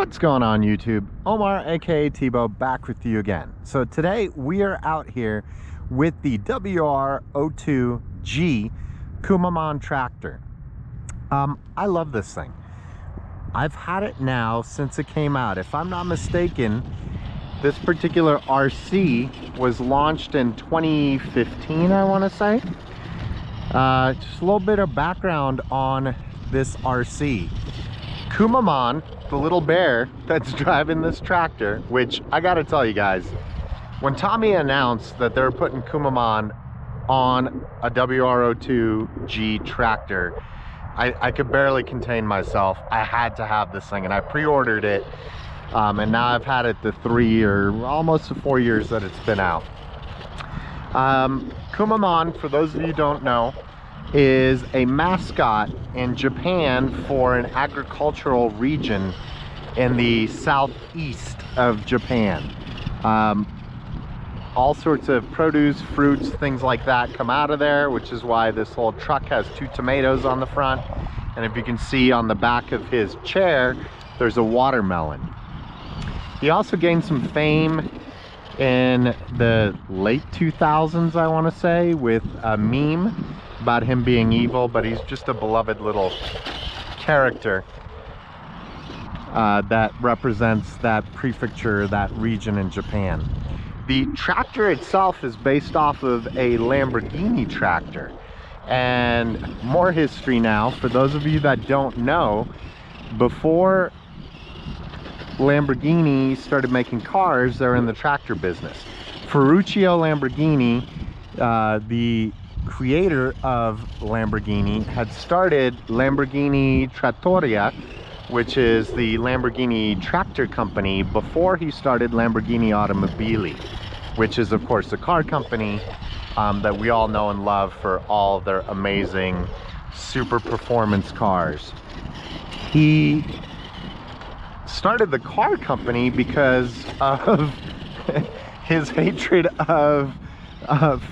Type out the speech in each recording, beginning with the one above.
What's going on YouTube? Omar aka Tebow back with you again. So today we are out here with the WR-02G Kumamon tractor. I love this thing. I've had it now since it came out. If I'm not mistaken, this particular RC was launched in 2015, I want to say. Just a little bit of background on this RC. Kumamon, the little bear that's driving this tractor, which I gotta tell you guys, when Tamiya announced that they're putting Kumamon on a WR-02G tractor, I could barely contain myself. I had to have this thing, and I pre-ordered it, and now I've had it the 3 or almost the 4 years that it's been out. Kumamon, for those of you who don't know, is a mascot in Japan for an agricultural region in the southeast of Japan. All sorts of produce, fruits, things like that come out of there, which is why this whole truck has 2 tomatoes on the front. And if you can see on the back of his chair, there's a watermelon. He also gained some fame in the late 2000s, I want to say, with a meme about him being evil, but he's just a beloved little character that represents that prefecture, that region in Japan. The tractor itself is based off of a Lamborghini tractor. And more history now, for those of you that don't know, before Lamborghini started making cars, they're in the tractor business. Ferruccio Lamborghini, the creator of Lamborghini, had started Lamborghini Trattoria, which is the Lamborghini tractor company, before he started Lamborghini Automobili, which is of course the car company that we all know and love for all their amazing super performance cars. He started the car company because of his hatred of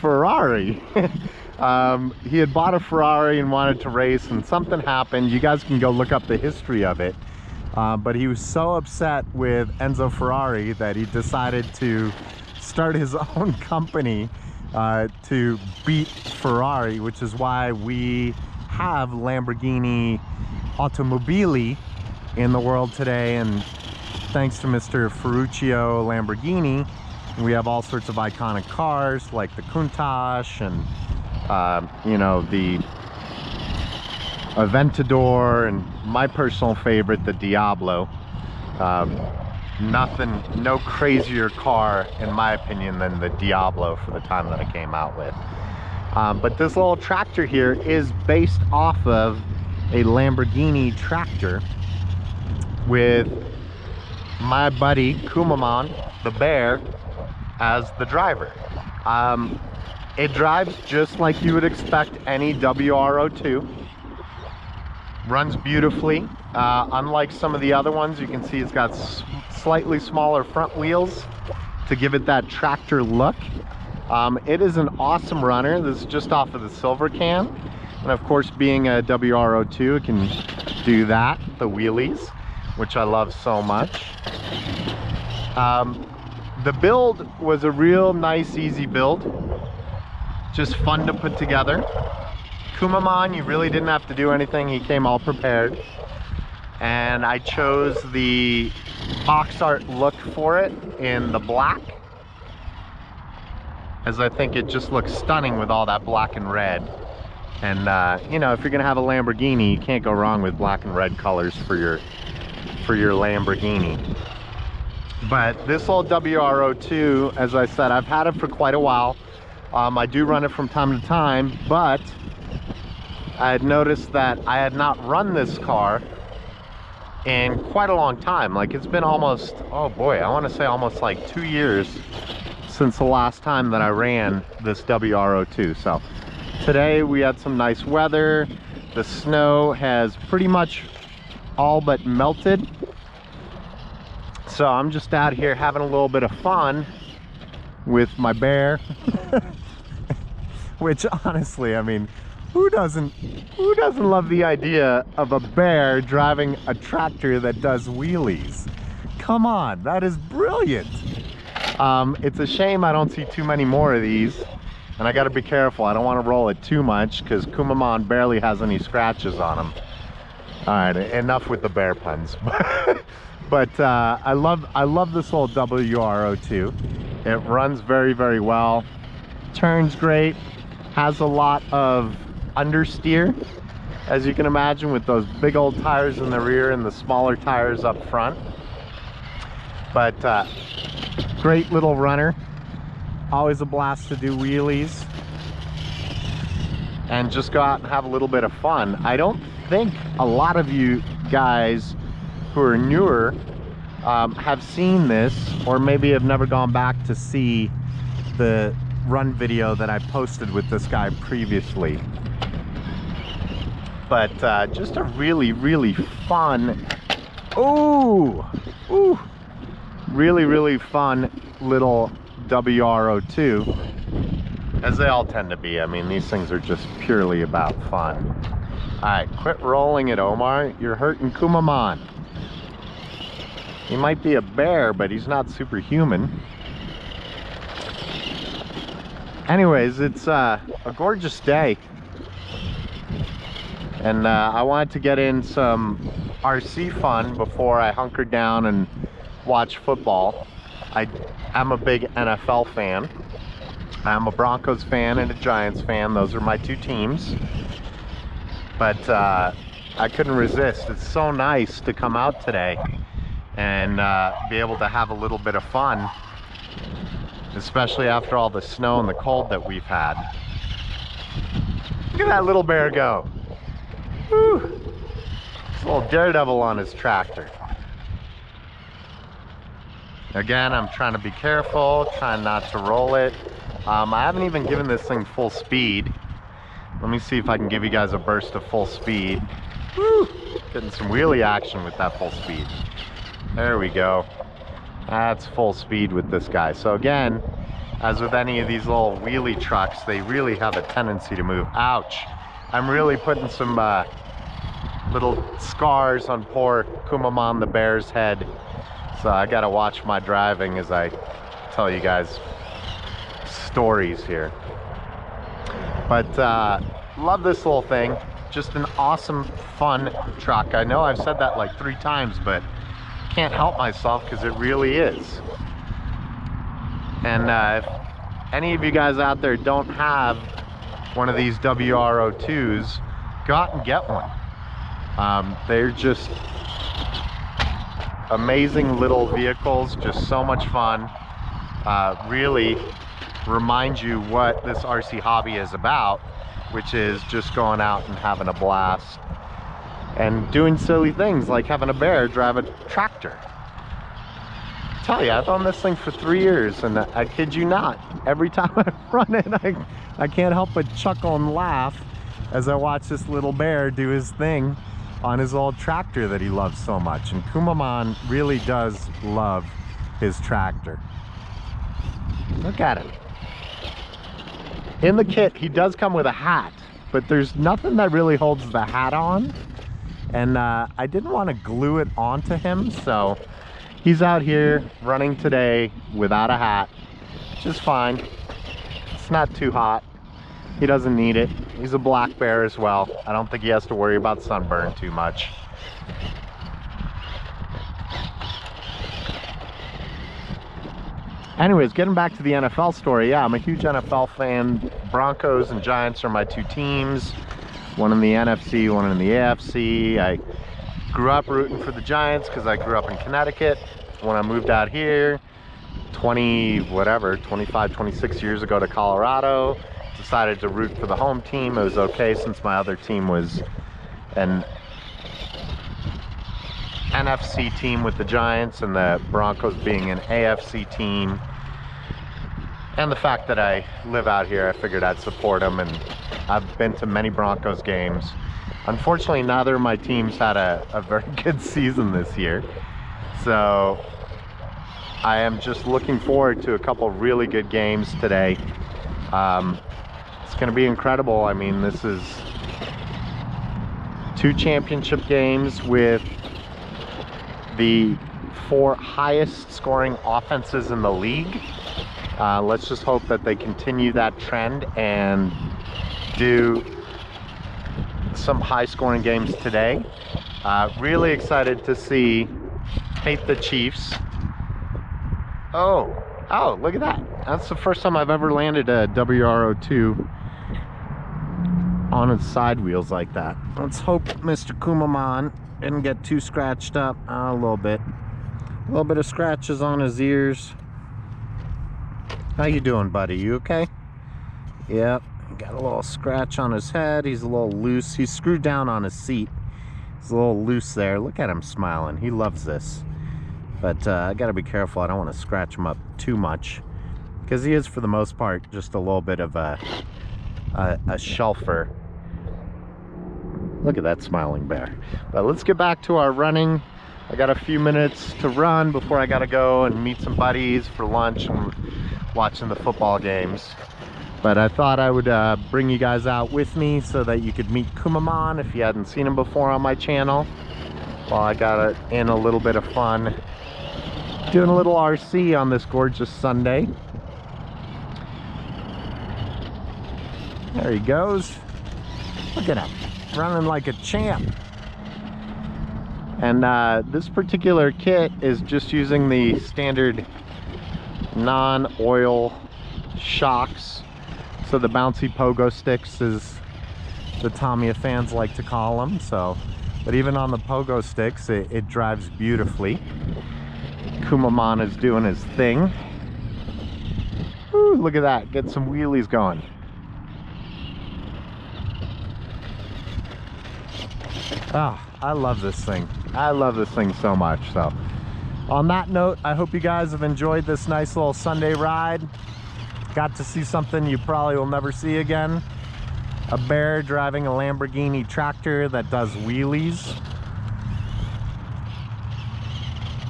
Ferrari. He had bought a Ferrari and wanted to race, and something happened. You guys can go look up the history of it. But he was so upset with Enzo Ferrari that he decided to start his own company to beat Ferrari, which is why we have Lamborghini Automobili in the world today. And thanks to Mr. Ferruccio Lamborghini, we have all sorts of iconic cars like the Countach and you know, the Aventador, and my personal favorite, the Diablo. No crazier car in my opinion than the Diablo for the time that it came out with. But this little tractor here is based off of a Lamborghini tractor with my buddy Kumamon, the bear, as the driver. It drives just like you would expect any WR-02. Runs beautifully. Unlike some of the other ones, you can see it's got slightly smaller front wheels to give it that tractor look. It is an awesome runner. This is just off of the silver can. And of course, being a WR-02, it can do that, the wheelies, which I love so much. The build was a real nice, easy build. Just fun to put together. Kumamon, you really didn't have to do anything. He came all prepared. And I chose the box art look for it in the black, as I think it just looks stunning with all that black and red. And you know, if you're gonna have a Lamborghini, you can't go wrong with black and red colors for your Lamborghini. But this old WR-02, as I said, I've had it for quite a while. I do run it from time to time, but I had noticed that I had not run this car in quite a long time. Like, it's been almost, oh boy, I want to say almost like 2 years since the last time that I ran this WR-02. So today we had some nice weather. The snow has pretty much all but melted. So I'm just out here having a little bit of fun with my bear. Which honestly, I mean, who doesn't love the idea of a bear driving a tractor that does wheelies? come on, that is brilliant. It's a shame I don't see too many more of these, and I got to be careful. I don't want to roll it too much because Kumamon barely has any scratches on him. All right, enough with the bear puns. But I love this old WR-02. It runs very, very well, turns great, has a lot of understeer, as you can imagine, with those big old tires in the rear and the smaller tires up front. But great little runner, always a blast to do wheelies and just go out and have a little bit of fun. I don't think a lot of you guys who are newer have seen this, or maybe have never gone back to see the run video that I posted with this guy previously. But just a really, really fun, really, really fun little WR-02, as they all tend to be. I mean, these things are just purely about fun. All right, quit rolling it, Omar. You're hurting Kumamon. He might be a bear, but he's not superhuman. Anyways, it's a gorgeous day, and I wanted to get in some RC fun before I hunkered down and watch football. I'm a big NFL fan. I'm a Broncos fan and a Giants fan. Those are my two teams. But I couldn't resist. It's so nice to come out today and be able to have a little bit of fun, especially after all the snow and the cold that we've had. Look at that little bear go. Woo. It's a little daredevil on his tractor. Again, I'm trying to be careful, trying not to roll it. I haven't even given this thing full speed. Let me see if I can give you guys a burst of full speed. Woo! Getting some wheelie action with that full speed. There we go. That's full speed with this guy. So again, as with any of these little wheelie trucks, they really have a tendency to move. Ouch! I'm really putting some little scars on poor Kumamon the bear's head. So I gotta watch my driving as I tell you guys stories here. But love this little thing. Just an awesome, fun truck. I know I've said that like 3 times, but can't help myself because it really is. And if any of you guys out there don't have one of these WR-02s, go out and get one. They're just amazing little vehicles, just so much fun. Really remind you what this RC hobby is about, which is just going out and having a blast and doing silly things like having a bear drive a tractor. I tell you, I've owned this thing for 3 years, and I kid you not, every time I run it, I can't help but chuckle and laugh as I watch this little bear do his thing on his old tractor that he loves so much. And Kumamon really does love his tractor. Look at him. In the kit, he does come with a hat, but there's nothing that really holds the hat on. And I didn't want to glue it onto him, so he's out here running today without a hat, which is fine. It's not too hot. He doesn't need it. He's a black bear as well. I don't think he has to worry about sunburn too much. Anyways, getting back to the NFL story, yeah, I'm a huge NFL fan. Broncos and Giants are my two teams. One in the NFC, one in the AFC. I grew up rooting for the Giants because I grew up in Connecticut. When I moved out here 25, 26 years ago to Colorado, decided to root for the home team. It was okay since my other team was an NFC team with the Giants and the Broncos being an AFC team. And the fact that I live out here, I figured I'd support them, and I've been to many Broncos games. Unfortunately, neither of my teams had a very good season this year. So I am just looking forward to a couple really good games today. It's going to be incredible. I mean, this is 2 championship games with the 4 highest scoring offenses in the league. Let's just hope that they continue that trend and do some high scoring games today. Really excited to see Hate the Chiefs. Oh, look at that. That's the first time I've ever landed a WR-02 on its side wheels like that. Let's hope Mr. Kumamon didn't get too scratched up. A little bit of scratches on his ears. How you doing, buddy? You okay? Yep, got a little scratch on his head. He's a little loose. He's screwed down on his seat. He's a little loose there. Look at him smiling. He loves this. But I gotta be careful. I don't want to scratch him up too much, because he is, for the most part, just a little bit of a shelfer. Look at that smiling bear. But let's get back to our running. I got a few minutes to run before I gotta go and meet some buddies for lunch and watching the football games. But I thought I would bring you guys out with me so that you could meet Kumamon if you hadn't seen him before on my channel. While I got in a little bit of fun doing a little RC on this gorgeous Sunday. There he goes. Look at him, running like a champ. And this particular kit is just using the standard non-oil shocks. So the bouncy pogo sticks, as the Tamiya fans like to call them. So, but even on the pogo sticks, it drives beautifully. Kumamon is doing his thing. Woo, look at that, get some wheelies going. Oh, I love this thing. I love this thing so much. So on that note, I hope you guys have enjoyed this nice little Sunday ride. Got to see something you probably will never see again. A bear driving a Lamborghini tractor that does wheelies.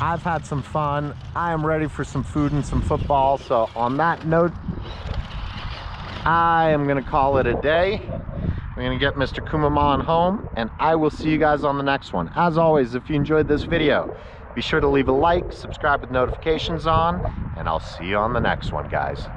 I've had some fun. I am ready for some food and some football. So on that note, I am gonna call it a day. I'm gonna get Mr. Kumamon home, and I will see you guys on the next one. As always, if you enjoyed this video, be sure to leave a like, subscribe with notifications on, and I'll see you on the next one, guys.